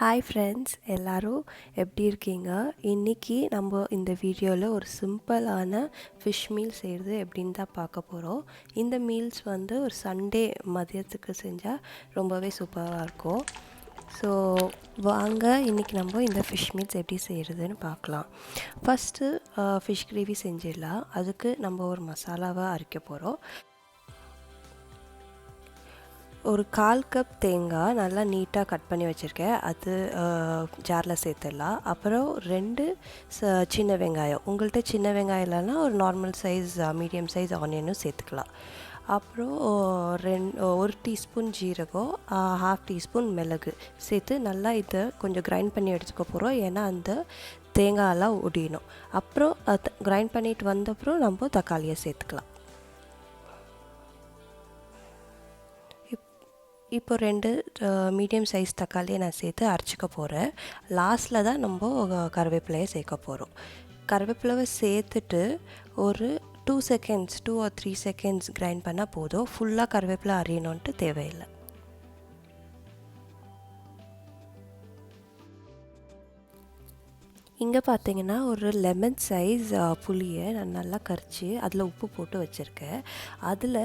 Hi friends, எல்லோரும் எப்படி இருக்கீங்க? இன்றைக்கி நம்ம இந்த வீடியோவில் ஒரு சிம்பிளான ஃபிஷ் மீல் செய்கிறது எப்படின்னு தான் பார்க்க போகிறோம். இந்த மீல்ஸ் ஒரு சண்டே மதியத்துக்கு செஞ்சால் ரொம்பவே சூப்பராக இருக்கும். ஸோ வாங்க இன்றைக்கி நம்ம இந்த ஃபிஷ் மீல்ஸ் எப்படி செய்கிறதுன்னு பார்க்கலாம். ஃபஸ்ட்டு ஃபிஷ் கிரேவி செஞ்சிடலாம். அதுக்கு நம்ம ஒரு மசாலாவை அரைக்க போகிறோம். ஒரு 1/4 கப் தேங்காய் நல்லா நீட்டாக கட் பண்ணி வச்சுருக்கேன். அது ஜாரில் சேர்த்துடலாம். அப்புறம் 2 சின்ன வெங்காயம், உங்கள்கிட்ட சின்ன வெங்காயம் இல்லைன்னா ஒரு நார்மல் சைஸ் மீடியம் சைஸ் ஆனியனும் சேர்த்துக்கலாம். அப்புறம் 1 டீஸ்பூன் ஜீரகம், 1/2 டீஸ்பூன் மிளகு சேர்த்து நல்லா இதை கொஞ்சம் கிரைண்ட் பண்ணி எடுத்துக்க போகிறோம். ஏன்னா அந்த தேங்காயெல்லாம் ஒடியணும். அப்புறம் கிரைண்ட் பண்ணிட்டு வந்தப்புறம் நம்ம தக்காளியை சேர்த்துக்கலாம். இப்போ 2 மீடியம் சைஸ் தக்காளியை நான் சேர்த்து அரைச்சிக்க போகிறேன். லாஸ்ட்டில் தான் நம்ம கருவேப்பிலையை சேர்க்க போகிறோம். கருவேப்பிலையை சேர்த்துட்டு ஒரு 2 or 3 செகண்ட்ஸ் கிரைண்ட் பண்ணால் போதும். ஃபுல்லாக கருவேப்பிலை அரியணுன்ட்டு தேவையில்லை. இங்கே பார்த்தீங்கன்னா ஒரு லெமன் சைஸ் புளியை நான் நல்லா கரைச்சி அதில் உப்பு போட்டு வச்சுருக்கேன். அதில்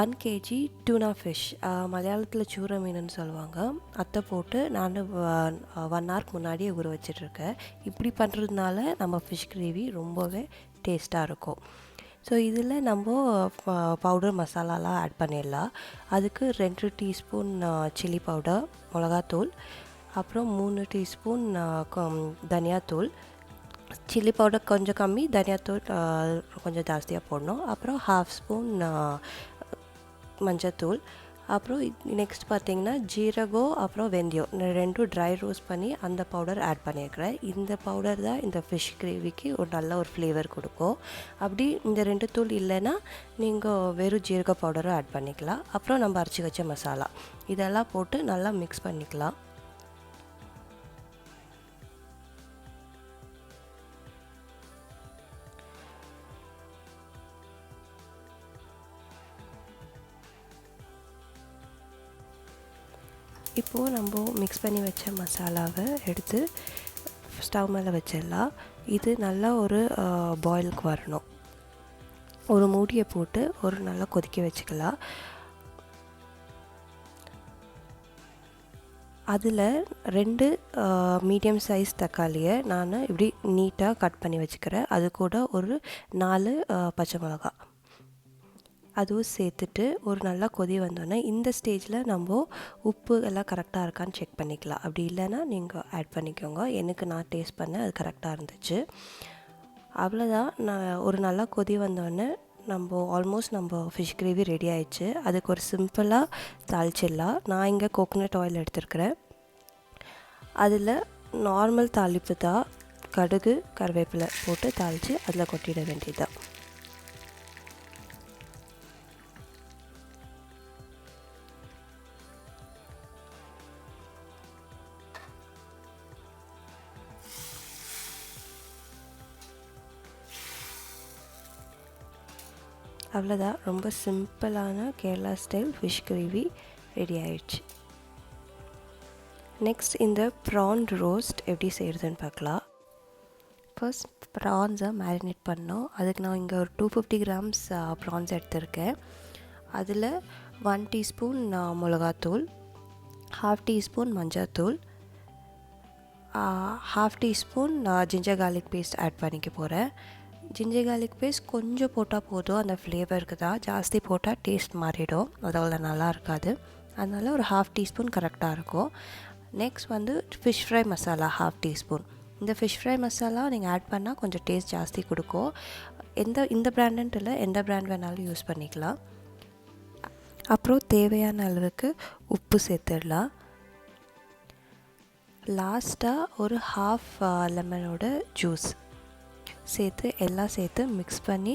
1 kg டூனா ஃபிஷ், மலையாளத்தில் சூற மீனுன்னு சொல்லுவாங்க, அதை போட்டு நான் 1 hour முன்னாடியே ஊற வச்சிட்ருக்கேன். இப்படி பண்ணுறதுனால நம்ம ஃபிஷ் கிரேவி ரொம்பவே டேஸ்ட்டாக இருக்கும். ஸோ இதில் நம்ம பவுடர் மசாலாலாம் ஆட் பண்ணிடலாம். அதுக்கு 2 டீஸ்பூன் சில்லி பவுடர், மிளகாத்தூள், அப்புறம் 3 டீஸ்பூன் தனியாத்தூள். சில்லி பவுடர் கொஞ்சம் கம்மி, தனியாத்தூள் கொஞ்சம் ஜாஸ்தியாக போடணும். அப்புறம் 1/2 ஸ்பூன் மஞ்சத்தூள். அப்புறம் நெக்ஸ்ட் பார்த்திங்கன்னா ஜீரகம் அப்புறம் வெந்தயம் 2 ட்ரை ரோஸ்ட் பண்ணி அந்த பவுடர் ஆட் பண்ணியிருக்கிறேன். இந்த பவுடர் தான் இந்த ஃபிஷ் கிரேவிக்கு ஒரு நல்ல ஒரு ஃப்ளேவர் கொடுக்கும். அப்படி இந்த 2 தூள் இல்லைன்னா நீங்கள் வெறும் ஜீரக பவுடரும் ஆட் பண்ணிக்கலாம். அப்புறம் நம்ம அரைச்சி வச்ச மசாலா இதெல்லாம் போட்டு நல்லா மிக்ஸ் பண்ணிக்கலாம். இப்போது நம்ம மிக்ஸ் பண்ணி வச்ச மசாலாவை எடுத்து ஸ்டவ் மேலே வச்சிடலாம். இது நல்லா ஒரு பாயிலுக்கு வரணும். ஒரு மூடியை போட்டு ஒரு நல்லா கொதிக்க வச்சுக்கலாம். அதில் 2 மீடியம் சைஸ் தக்காளியை நான் இப்படி நீட்டாக கட் பண்ணி வச்சுக்கிறேன். அது கூட ஒரு 4 பச்சை மிளகா அதுவும் சேர்த்துட்டு ஒரு நல்லா கொதி வந்தோடனே இந்த ஸ்டேஜில் நம்ம உப்பு எல்லாம் கரெக்டாக இருக்கான்னு செக் பண்ணிக்கலாம். அப்படி இல்லைன்னா நீங்கள் ஆட் பண்ணிக்கோங்க. நான் டேஸ்ட் பண்ணேன், அது கரெக்டாக இருந்துச்சு. அவ்வளோதான். நான் ஒரு நல்லா கொதி வந்தோடனே ஆல்மோஸ்ட் நம்ம ஃபிஷ் கிரேவி ரெடி ஆயிடுச்சு. அதுக்கு ஒரு சிம்பிளாக தாளிச்சிடலாம். நான் இங்கே கோகோனட் ஆயில் எடுத்துருக்கிறேன். அதில் நார்மல் தாளிப்பு தான், கடுகு கருவேப்பிலை போட்டு தாளித்து அதில் கொட்டிட வேண்டியதுதான். அவ்வளோதான். ரொம்ப சிம்பிளான Kerala style fish gravy ready ஆயிடுச்சு. நெக்ஸ்ட் இந்த ப்ரான் ரோஸ்ட் எப்படி செய்கிறதுன்னு பார்க்கலாம். ஃபர்ஸ்ட் ப்ரான்ஸை மேரினேட் பண்ணோம். அதுக்கு நான் இங்கே ஒரு 250 grams ப்ரான்ஸ் எடுத்திருக்கேன். அதில் 1 டீஸ்பூன் மிளகாத்தூள், 1/2 டீஸ்பூன் மஞ்சத்தூள், 1/2 teaspoon ginger garlic paste add பண்ணிக்க போகிறேன். ஜிஞ்சர் கார்லிக் பேஸ்ட் கொஞ்சம் போட்டால் போதும், அந்த ஃப்ளேவருக்கு தான். ஜாஸ்தி போட்டால் டேஸ்ட் மாறிடும், அவ்வளோ நல்லா இருக்காது. அதனால் ஒரு 1/2 டீஸ்பூன் கரெக்டாக இருக்கும். Next fish fry masala 1/2 teaspoon. இந்த ஃபிஷ் ஃப்ரை மசாலா நீங்கள் ஆட் பண்ணால் கொஞ்சம் டேஸ்ட் ஜாஸ்தி கொடுக்கும். இந்த பிராண்டுன்ட்டு இல்லை, எந்த பிராண்ட் வேணாலும் யூஸ் பண்ணிக்கலாம். அப்புறம் தேவையான அளவுக்கு உப்பு சேர்த்துடலாம். லாஸ்ட்டாக ஒரு 1/2 லெமனோட ஜூஸ் எல்லாம் சேர்த்து மிக்ஸ் பண்ணி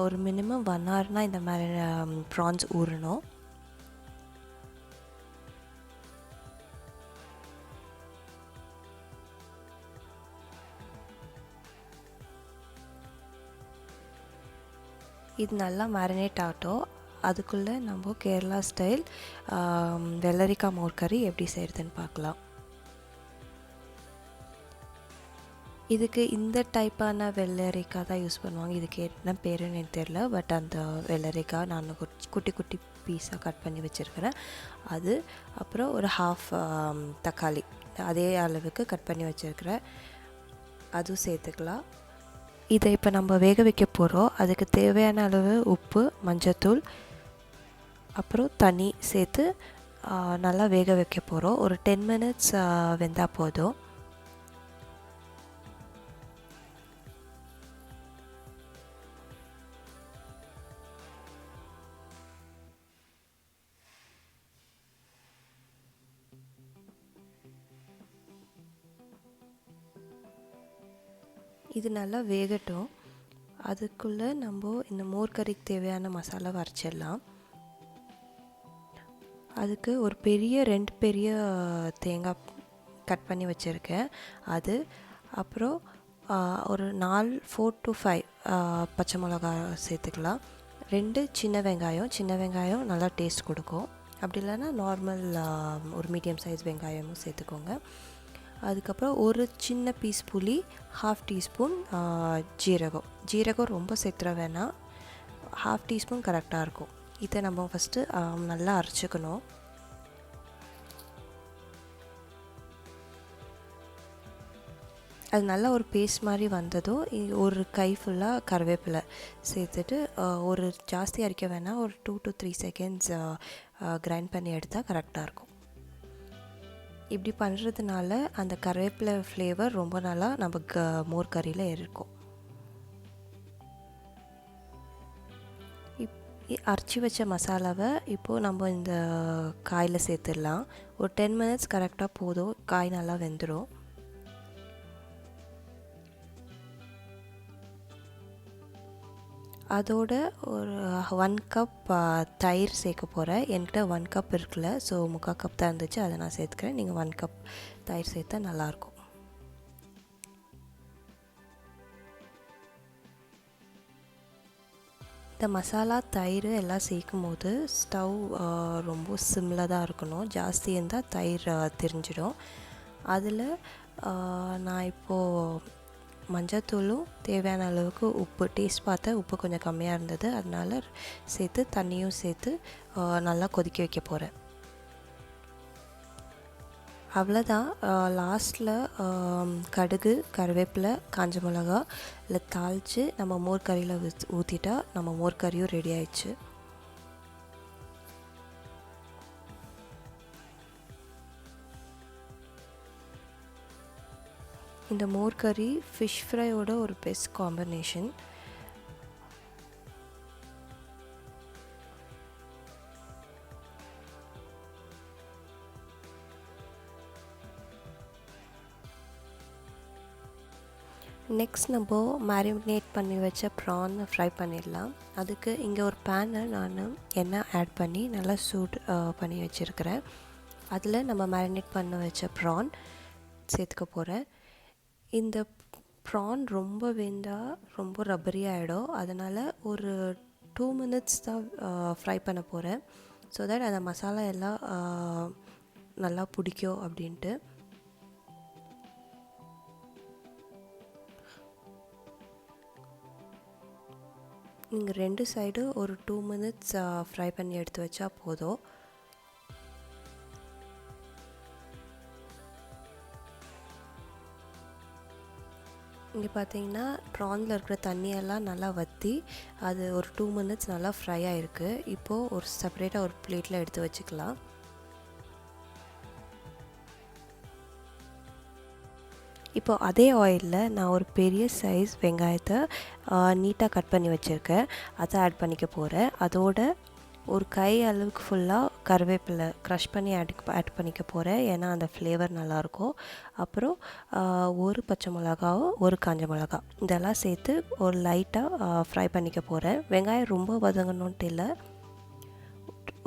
ஒரு மினிமம் 1 hourனால் இந்த மாதிரி ப்ரான்ஸ் ஊறணும். இது நல்லா மேரினேட் ஆகட்டும். அதுக்குள்ளே நம்ம கேரளா ஸ்டைல் வெள்ளரிக்காய் மோர் கறி எப்படி செய்கிறதுன்னு பார்க்கலாம். இதுக்கு இந்த டைப்பான வெள்ளரிக்காய் தான் யூஸ் பண்ணுவாங்க. இதுக்கு என்ன பேருன்னு எனக்கு தெரியல. பட் அந்த வெள்ளரிக்காய் நான் குட்டி குட்டி பீஸாக கட் பண்ணி வச்சுருக்கிறேன். அது அப்புறம் ஒரு ஹாஃப் தக்காளி அதே அளவுக்கு கட் பண்ணி வச்சுருக்கிறேன், அதுவும் சேர்த்துக்கலாம். இதை இப்போ நம்ம வேக வைக்க போகிறோம். அதுக்கு தேவையான அளவு உப்பு, மஞ்சத்தூள், அப்புறம் தண்ணி சேர்த்து நல்லா வேக வைக்க போகிறோம். ஒரு 10 மினிட்ஸ் வெந்தால் போதும். இது நல்லா வேகட்டும். அதுக்குள்ளே நம்ம இந்த மோர் கறிக்கு தேவையான மசாலா அரைச்சிடலாம். அதுக்கு ஒரு 2 பெரிய தேங்காய் கட் பண்ணி வச்சுருக்கேன். அது அப்புறம் ஒரு 4 to 5 பச்சை மிளகா சேர்த்துக்கலாம். 2 சின்ன வெங்காயம் நல்லா டேஸ்ட் கொடுக்கும். அப்படி இல்லைன்னா நார்மல் ஒரு மீடியம் சைஸ் வெங்காயமும் சேர்த்துக்கோங்க. அதுக்கப்புறம் ஒரு சின்ன பீஸ் புளி, ½ டீஸ்பூன் ஜீரகம் ரொம்ப சேர்த்துற வேணாம், ½ டீஸ்பூன் கரெக்டாக இருக்கும். இதை நம்ம ஃபஸ்ட்டு நல்லா அரைச்சிக்கணும். அது நல்லா ஒரு பேஸ்ட் மாதிரி வந்ததும் ஒரு கை ஃபுல்லாக கருவேப்பிலை சேர்த்துட்டு ஒரு ஜாஸ்தி அரைக்க வேணாம், ஒரு 2 to 3 செகண்ட்ஸ் கிரைண்ட் பண்ணி எடுத்தால் கரெக்டாக இருக்கும். இப்படி பண்ணுறதுனால அந்த கருவேப்பிலை ஃப்ளேவர் ரொம்ப நல்லா நம்ம மோர் கறியில் இருக்கும். அரைச்சி வச்ச மசாலாவை இப்போது நம்ம இந்த காயில் சேர்த்துடலாம். ஒரு 10 மினிட்ஸ் கரெக்டாக போதும், காய் நல்லா வெந்துடும். அதோட ஒரு 1 கப் தயிர் சேர்க்க போகிறேன். என்கிட்ட 1 கப் இருக்குல்ல, ஸோ 3/4 கப் தான் இருந்துச்சு, அதை நான் சேர்த்துக்கிறேன். நீங்கள் 1 கப் தயிர் சேர்த்தா நல்லாயிருக்கும். இந்த மசாலா தயிர் எல்லாம் சேர்க்கும் போது ஸ்டவ் ரொம்ப சிம்மில் தான் இருக்கணும். ஜாஸ்தி இருந்தால் தயிர் தெரிஞ்சிடும். அதில் நான் இப்போது மஞ்சத்தூளும் தேவையான அளவுக்கு உப்பு டேஸ்ட் பார்த்தேன், உப்பு கொஞ்சம் கம்மியாக இருந்தது, அதனால் சேர்த்து தண்ணியும் சேர்த்து நல்லா கொதிக்க வைக்க போகிறேன். அவ்வளோதான். லாஸ்ட்டில் கடுகு, கருவேப்பிலை, காஞ்ச மிளகா இல்லை தாளித்து நம்ம மோர் கறியில் ஊற்றிட்டா நம்ம மோர் கறியும் ரெடி ஆயிடுச்சு. இந்த மோர் கறி ஃபிஷ் ஃப்ரையோட ஒரு பெஸ்ட் காம்பினேஷன். நெக்ஸ்ட் நம்ம மேரினேட் பண்ணி வச்ச ப்ரான் ஃப்ரை பண்ணிடலாம். அதுக்கு இங்கே ஒரு பேனை நான் எண்ணெய் ஆட் பண்ணி நல்லா சூட் பண்ணி வச்சுருக்கிறேன். அதில் நம்ம மேரினேட் பண்ண வச்ச ப்ரான் சேர்த்துக்க போகிறேன். இந்த ப்ரான் ரொம்ப வெந்தால் ரொம்ப ரப்பரி ஆகிடும், அதனால் ஒரு 2 மினிட்ஸ் தான் ஃப்ரை பண்ண போகிறேன். ஸோ தட் அந்த மசாலா எல்லாம் நல்லா பிடிக்கும் அப்படின்ட்டு. நீங்கள் 2 சைடு ஒரு 2 மினிட்ஸ் ஃப்ரை பண்ணி எடுத்து வச்சா போதும். இங்கே பார்த்தீங்கன்னா ப்ரானில் இருக்கிற தண்ணியெல்லாம் நல்லா வற்றி அது ஒரு 2 மினிட்ஸ் நல்லா ஃப்ரை ஆகிருக்கு. இப்போது ஒரு செப்பரேட்டாக ஒரு பிளேட்டில் எடுத்து வச்சுக்கலாம். இப்போது அதே ஆயிலில் நான் ஒரு பெரிய சைஸ் வெங்காயத்தை நீட்டாக கட் பண்ணி வச்சுருக்கேன், அதை ஆட் பண்ணிக்க போகிறேன். அதோட ஒரு கை அளவுக்கு ஃபுல்லாக கருவேப்பிலை க்ரஷ் பண்ணி ஆட் பண்ணிக்க போகிறேன், ஏன்னா அந்த ஃப்ளேவர் நல்லாயிருக்கும். அப்புறம் ஒரு பச்சை மிளகாவும் ஒரு காஞ்ச மிளகா இதெல்லாம் சேர்த்து ஒரு லைட்டாக ஃப்ரை பண்ணிக்க போகிறேன். வெங்காயம் ரொம்ப வதங்கணுன்ட்டு இல்லை,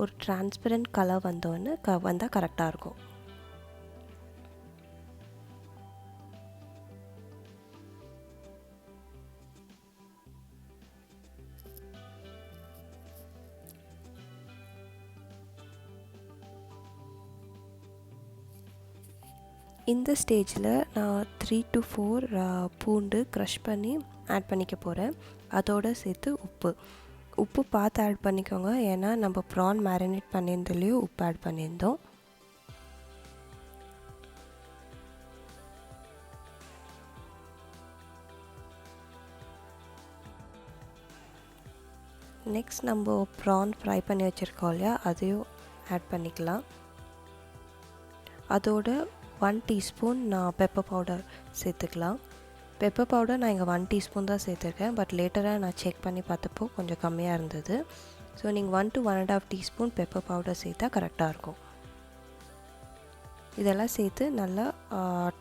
ஒரு டிரான்ஸ்பரண்ட் கலர் வந்தால் கரெக்டாக இருக்கும். இந்த ஸ்டேஜில் நான் 3 to 4 பூண்டு க்ரஷ் பண்ணி ஆட் பண்ணிக்க போகிறேன். அதோடு சேர்த்து உப்பு பார்த்து ஆட் பண்ணிக்கோங்க, ஏன்னா நம்ம ப்ரான் மேரினேட் பண்ணியிருந்ததுலேயும் உப்பு ஆட் பண்ணியிருந்தோம். நெக்ஸ்ட் நம்ம ப்ரான் ஃப்ரை பண்ணி வச்சுருக்கோம் இல்லையா, அதையும் ஆட் பண்ணிக்கலாம். அதோட 1 டீஸ்பூன் பெப்பர் பவுடர் சேர்த்துக்கலாம். பெப்பர் பவுடர் நான் இங்கே 1 டீஸ்பூன் தான் சேர்த்துருக்கேன், பட் லேட்டராக நான் செக் பண்ணி பார்த்தப்போ கொஞ்சம் கம்மியாக இருந்தது. ஸோ நீங்கள் 1 to 1.5 டீஸ்பூன் பெப்பர் பவுடர் சேர்த்தா கரெக்டாக இருக்கும். இதெல்லாம் சேர்த்து நல்லா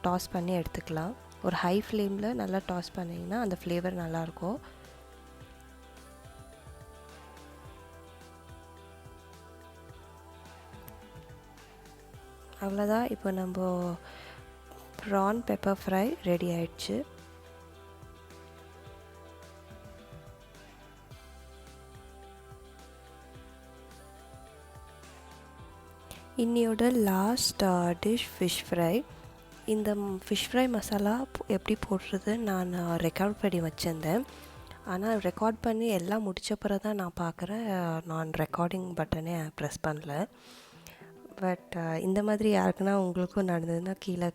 டாஸ் பண்ணி எடுத்துக்கலாம். ஒரு ஹை ஃப்ளேமில் நல்லா டாஸ் பண்ணிங்கன்னா அந்த ஃப்ளேவர் நல்லாயிருக்கும். அவ்வளோதான், இப்போ நம்ம ப்ரான் பெப்பர் ஃப்ரை ரெடி ஆயிடுச்சு. இன்னையோட லாஸ்ட் டிஷ் ஃபிஷ் ஃப்ரை. இந்த ஃபிஷ் ஃப்ரை மசாலா எப்படி போடுறது நான் ரெக்கார்ட் பண்ணி வச்சுருந்தேன். ஆனால் ரெக்கார்ட் பண்ணி எல்லாம் முடிச்சப்பறம் தான் நான் பார்க்குறேன், நான் ரெக்கார்டிங் பட்டனே ப்ரெஸ் பண்ணல. பட் இந்த மாதிரி யாருக்குன்னா உங்களுக்கும் நடந்ததுன்னா கீழே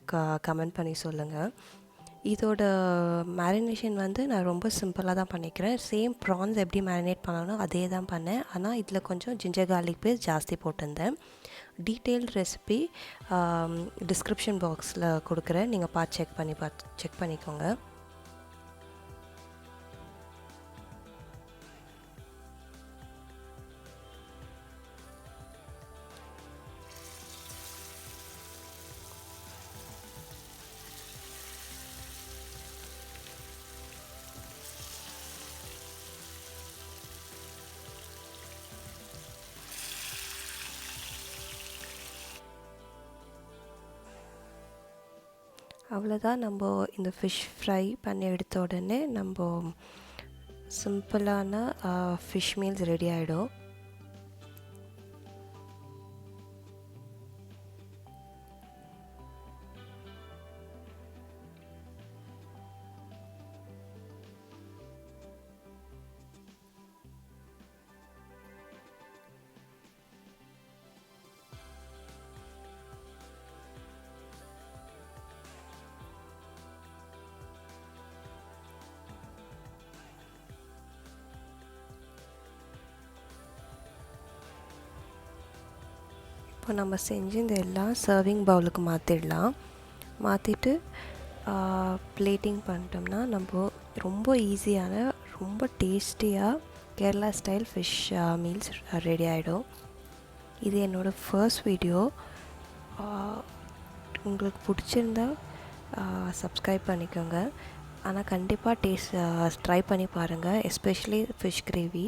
கமெண்ட் பண்ணி சொல்லுங்கள். இதோட மேரினேஷன் நான் ரொம்ப சிம்பிளாக தான் பண்ணிக்கிறேன். சேம் ப்ரான்ஸ் எப்படி மேரினேட் பண்ணணும் அதே தான் பண்ணேன். ஆனால் இதில் கொஞ்சம் ஜிஞ்சர் கார்லிக் பேஸ்ட் ஜாஸ்தி போட்டிருந்தேன். டீட்டெயில்ட் ரெசிபி டிஸ்கிரிப்ஷன் பாக்ஸில் கொடுக்குறேன், நீங்கள் செக் பண்ணிக்கோங்க. அவ்வளோதான், நம்ம இந்த ஃபிஷ் ஃப்ரை பண்ணி எடுத்த உடனே நம்ம சிம்பிளான ஃபிஷ் மீல்ஸ் ரெடி ஆகிடும். இப்போ நம்ம செஞ்சு இந்த எல்லாம் சர்விங் பவுலுக்கு மாற்றிட்டு பிளேட்டிங் பண்ணிட்டோம்னா நம்ம ரொம்ப ஈஸியான ரொம்ப டேஸ்டியாக Kerala style fish meals ready ஆகிடும். இது என்னோடய ஃபர்ஸ்ட் வீடியோ. உங்களுக்கு பிடிச்சிருந்தா சப்ஸ்கிரைப் பண்ணிக்கோங்க. ஆனால் கண்டிப்பாக ட்ரை பண்ணி பாருங்கள், எஸ்பெஷலி ஃபிஷ் கிரேவி.